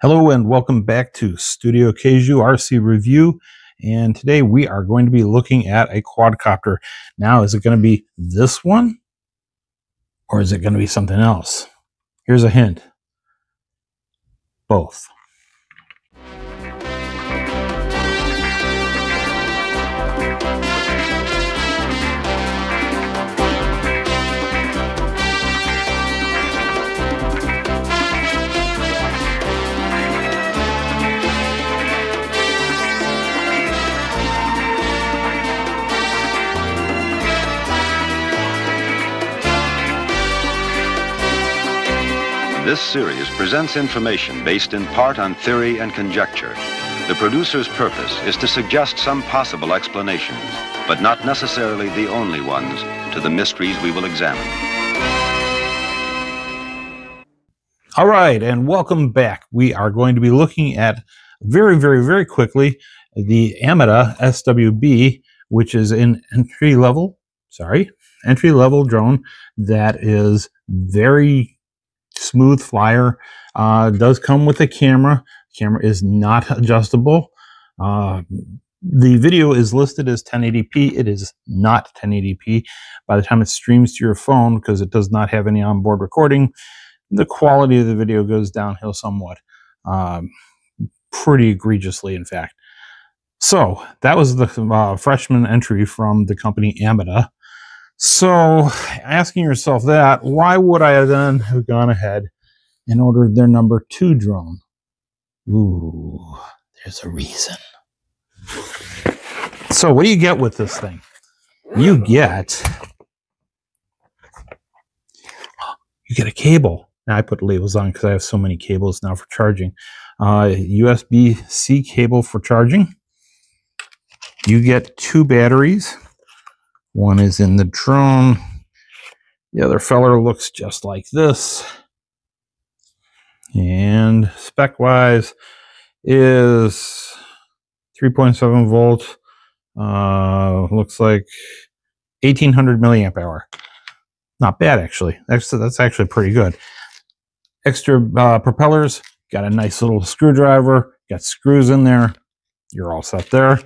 Hello and welcome back to Studio Kaiju RC Review, and today we are going to be looking at a quadcopter. Now, is it going to be this one or is it going to be something else? Here's a hint. Both. This series presents information based in part on theory and conjecture. The producer's purpose is to suggest some possible explanations, but not necessarily the only ones, to the mysteries we will examine. All right, and welcome back. We are going to be looking at very quickly the Ameta SWB, which is an entry-level drone that is very smooth flyer. Does come with a camera. Camera is not adjustable. The video is listed as 1080p. It is not 1080p. By the time it streams to your phone, because it does not have any onboard recording, the quality of the video goes downhill somewhat. Pretty egregiously, in fact. So that was the freshman entry from the company Ameta. So, asking yourself that, why would I then have gone ahead and ordered their number 2 drone? Ooh, there's a reason. So, what do you get with this thing? You get a cable. Now, I put labels on because I have so many cables now for charging. USB-C cable for charging. You get 2 batteries. One is in the drone. The other feller looks just like this. And spec-wise is 3.7 volt. Looks like 1800 milliamp hour. Not bad, actually. That's actually pretty good. Extra propellers. Got a nice little screwdriver. Got screws in there. You're all set there.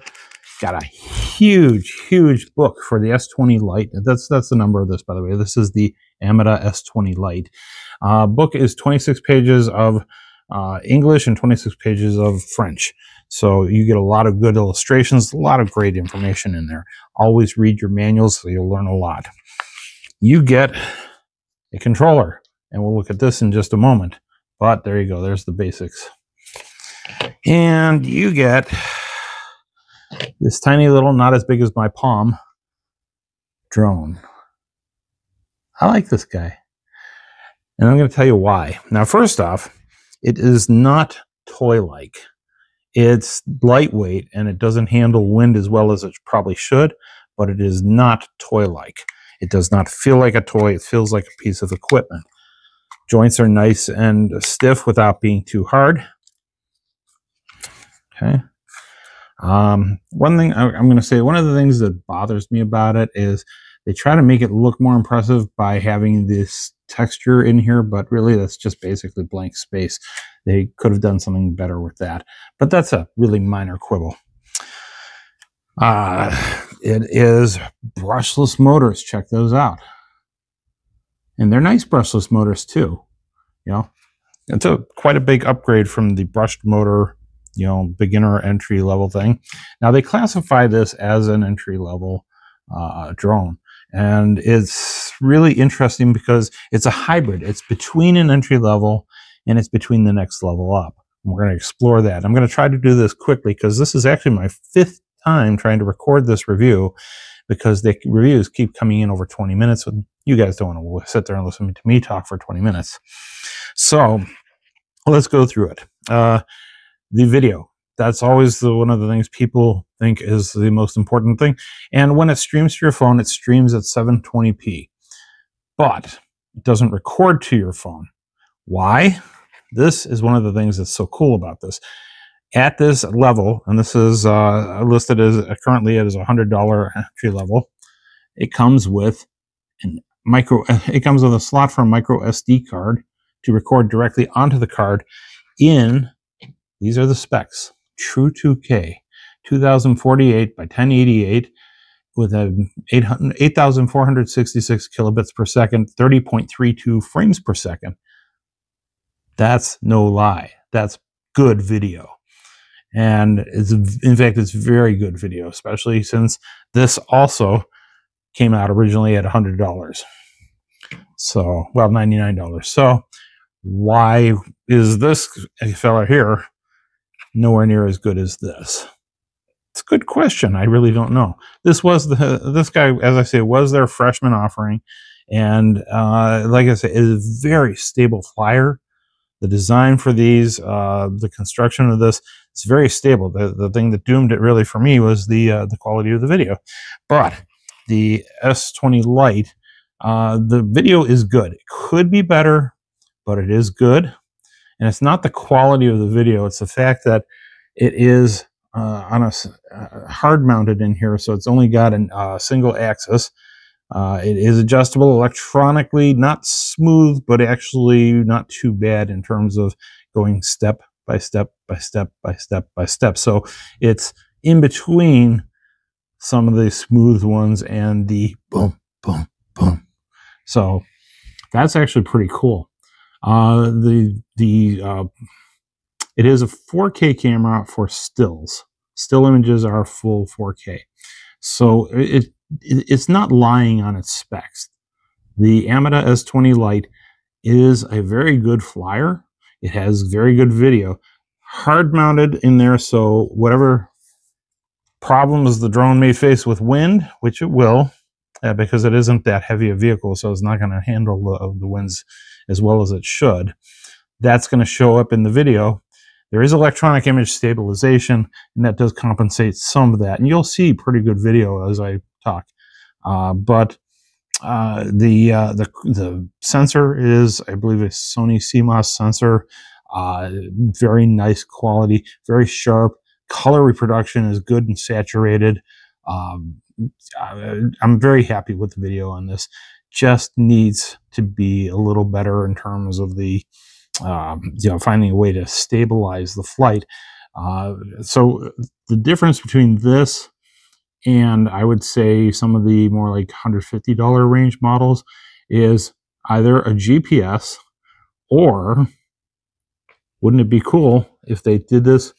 Got a huge book for the S20 Lite. That's the number of this, by the way. This is the Ameta S20 Lite. Book is 26 pages of English and 26 pages of French. So you get a lot of good illustrations, a lot of great information in there. Always read your manuals so you'll learn a lot. You get a controller, and we'll look at this in just a moment. But there you go. There's the basics. And you get this tiny little, not as big as my palm, drone. I like this guy. And I'm going to tell you why. Now, first off, it is not toy-like. It's lightweight, and it doesn't handle wind as well as it probably should, but it is not toy-like. It does not feel like a toy. It feels like a piece of equipment. Joints are nice and stiff without being too hard. Okay. One thing I'm going to say, one of the things that bothers me about it is they try to make it look more impressive by having this texture in here, but really that's just basically blank space. They could have done something better with that, but that's a really minor quibble. It is brushless motors. Check those out. And they're nice brushless motors too. You know, it's quite a big upgrade from the brushed motor, you know, beginner entry level thing. Now they classify this as an entry level drone, and it's really interesting because it's a hybrid. It's between an entry level and it's between the next level up. And we're going to explore that. I'm going to try to do this quickly because this is actually my 5th time trying to record this review, because the reviews keep coming in over 20 minutes and you guys don't want to sit there and listen to me talk for 20 minutes. So let's go through it. The video, that's always one of the things people think is the most important thing. And when it streams to your phone, it streams at 720p. But it doesn't record to your phone. Why? This is one of the things that's so cool about this. At this level, and this is listed as currently as a $100 entry level, it comes with it comes with a slot for a micro SD card to record directly onto the card in These are the specs. True 2K, 2048 by 1088 with a 8,466 kilobits per second, 30.32 frames per second. That's no lie. That's good video. And in fact, it's very good video, especially since this also came out originally at $100. So, well, $99. So why is this fella here nowhere near as good as this? It's a good question. I really don't know. This guy, as I say, was their freshman offering. And like I said, it is a very stable flyer. The design for these, the construction of this, it's very stable. The thing that doomed it really for me was the quality of the video. But the S20 Lite, the video is good. It could be better, but it is good. And it's not the quality of the video. It's the fact that it is on a hard mounted in here. So it's only got a single axis. It is adjustable electronically, not smooth, but actually not too bad in terms of going step by step by step by step by step. So it's in between some of the smooth ones and the boom, boom, boom. So that's actually pretty cool. It is a 4K camera for stills. Still images are full 4K. So it's not lying on its specs. The Ameta S20 Lite is a very good flyer. It has very good video. Hard mounted in there, so whatever problems the drone may face with wind, which it will, because it isn't that heavy a vehicle, so it's not going to handle the winds as well as it should. That's going to show up in the video. There is electronic image stabilization, and that does compensate some of that. And you'll see pretty good video as I talk. But the sensor is, I believe, a Sony CMOS sensor. Very nice quality, very sharp. Color reproduction is good and saturated. I'm very happy with the video on this. Just needs to be a little better in terms of the finding a way to stabilize the flight. So the difference between this and I would say some of the more like $150 range models is either a GPS, or wouldn't it be cool if they did this,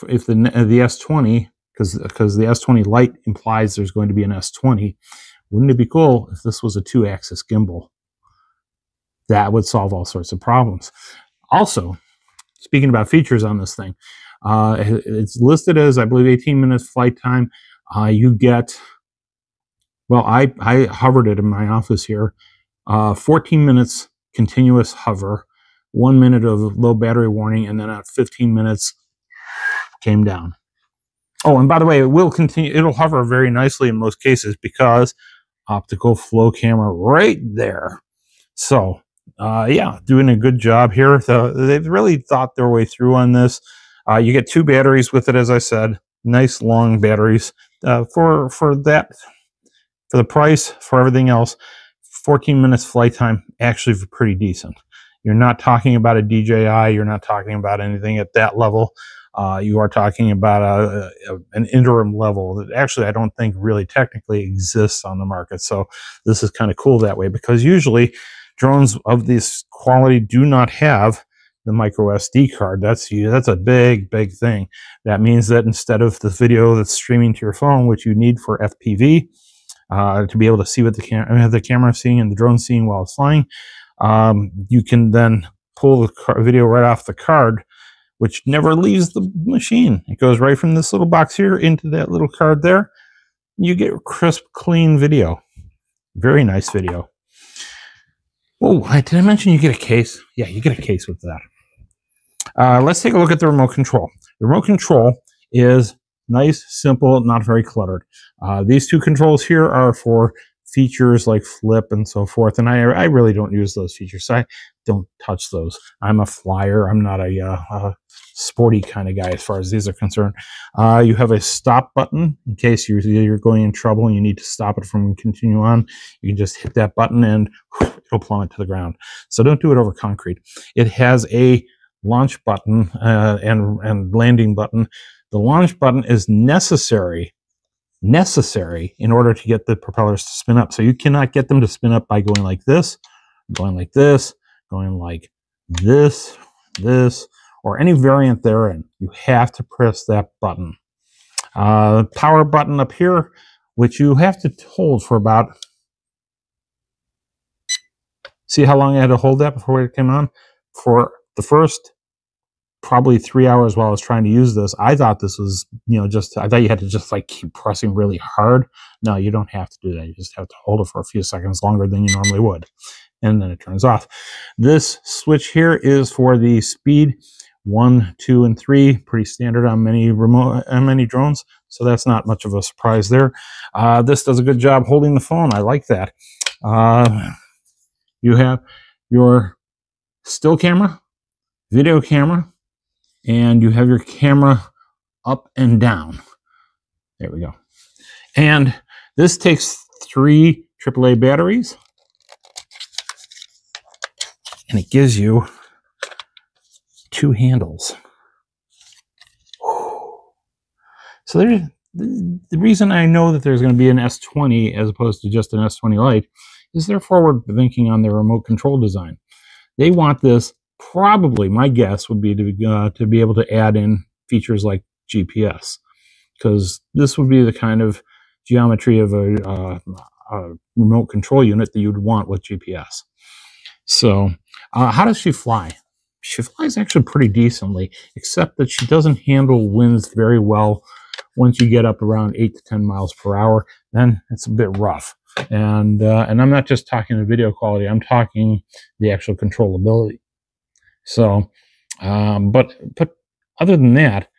if the S20, because the S20 Lite implies there's going to be an S20, wouldn't it be cool if this was a 2-axis gimbal? That would solve all sorts of problems. Also, speaking about features on this thing, it's listed as, I believe, 18 minutes flight time. You get, well, I hovered it in my office here, 14 minutes continuous hover, 1 minute of low battery warning, and then at 15 minutes came down. Oh, and by the way, it will continue, it'll hover very nicely in most cases because optical flow camera right there. So, yeah, doing a good job here. They've really thought their way through on this. You get 2 batteries with it, as I said, nice long batteries. For the price, for everything else, 14 minutes flight time, actually pretty decent. You're not talking about a DJI, you're not talking about anything at that level. You are talking about an interim level that actually I don't think really technically exists on the market. So this is kind of cool that way, because usually drones of this quality do not have the micro SD card. That's a big thing. That means that instead of the video that's streaming to your phone, which you need for FPV, to be able to see what the camera is seeing and the drone seeing while it's flying, you can then pull the video right off the card, which never leaves the machine. It goes right from this little box here into that little card there. You get crisp, clean video. Very nice video. Oh, did I mention you get a case? Yeah, you get a case with that. Let's take a look at the remote control. The remote control is nice, simple, not very cluttered. These 2 controls here are for features like flip and so forth, and I really don't use those features, so I don't touch those. I'm a flyer. I'm not a sporty kind of guy as far as these are concerned. You have a stop button in case you're going in trouble and you need to stop it from continue on. You can just hit that button and it'll plummet to the ground. So don't do it over concrete. It has a launch button and landing button. The launch button is necessary in order to get the propellers to spin up. So you cannot get them to spin up by going like this, going like this, going like this, or any variant therein. You have to press that button. Power button up here, which you have to hold for about, see how long I had to hold that before it came on? For the first probably 3 hours while I was trying to use this, I thought this was, I thought you had to just like keep pressing really hard. No, you don't have to do that. You just have to hold it for a few seconds longer than you normally would. And then it turns off. This switch here is for the speed 1, 2, and 3. Pretty standard on many drones. So that's not much of a surprise there. This does a good job holding the phone. I like that. You have your still camera, video camera, and you have your camera up and down. There we go. And this takes 3 AAA batteries. And it gives you 2 handles. So the reason I know that there's going to be an S20 as opposed to just an S20 Lite is they're forward thinking on their remote control design. They want this, probably my guess would be to be able to add in features like GPS, because this would be the kind of geometry of a remote control unit that you'd want with GPS. So how does she fly? She flies actually pretty decently, except that she doesn't handle winds very well. Once you get up around 8 to 10 miles per hour, then it's a bit rough. And I'm not just talking the video quality, I'm talking the actual controllability. So, but other than that,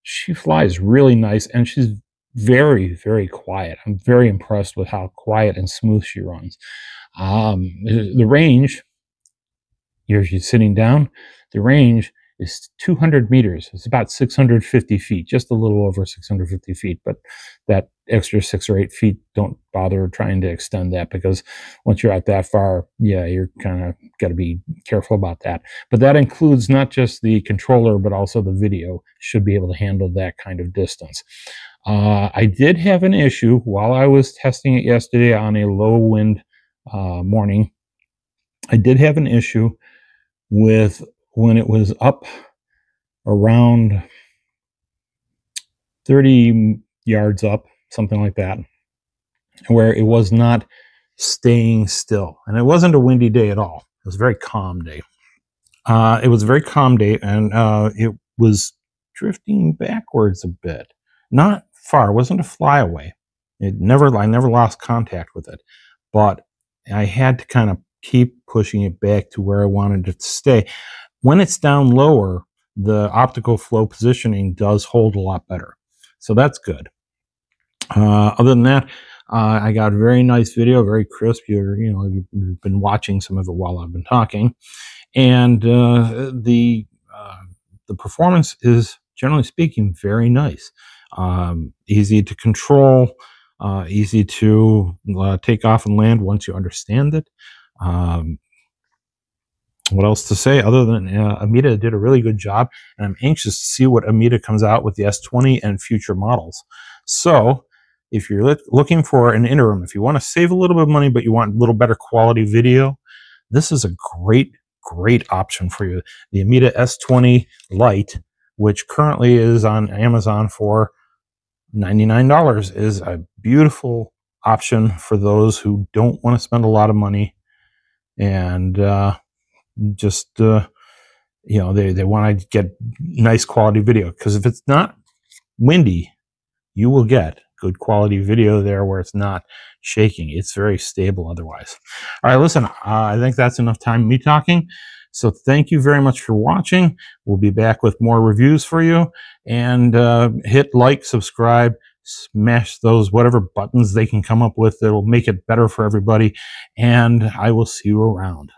she flies really nice, and she's very, very quiet. I'm very impressed with how quiet and smooth she runs. The range, you're sitting down, the range is 200 meters. It's about 650 feet, just a little over 650 feet. But that extra 6 or 8 feet, don't bother trying to extend that, because once you're out that far, yeah, you're kind of got to be careful about that. But that includes not just the controller, but also the video should be able to handle that kind of distance. I did have an issue while I was testing it yesterday on a low wind morning. I did have an issue with when it was up around 30 yards up, something like that, where it was not staying still. And it wasn't a windy day at all. It was a very calm day. It was a very calm day, and it was drifting backwards a bit. Not far. It wasn't a flyaway. I never lost contact with it. But I had to kind of keep pushing it back to where I wanted it to stay. When it's down lower, the optical flow positioning does hold a lot better. So that's good. Other than that, I got a very nice video, very crisp. You've been watching some of it while I've been talking. And the performance is, generally speaking, very nice. Easy to control, easy to take off and land once you understand it. What else to say other than Ameta did a really good job, and I'm anxious to see what Ameta comes out with the S20 and future models. So if you're looking for an interim, if you want to save a little bit of money but you want a little better quality video, this is a great option for you. The Ameta S20 Lite, which currently is on Amazon for $99, is a beautiful option for those who don't want to spend a lot of money and just they want to get nice quality video, because if it's not windy, you will get good quality video there where it's not shaking. It's very stable otherwise. All right, listen, I think that's enough time me talking. So thank you very much for watching. We'll be back with more reviews for you, and hit like, subscribe, smash those whatever buttons they can come up with that'll make it better for everybody, and I will see you around.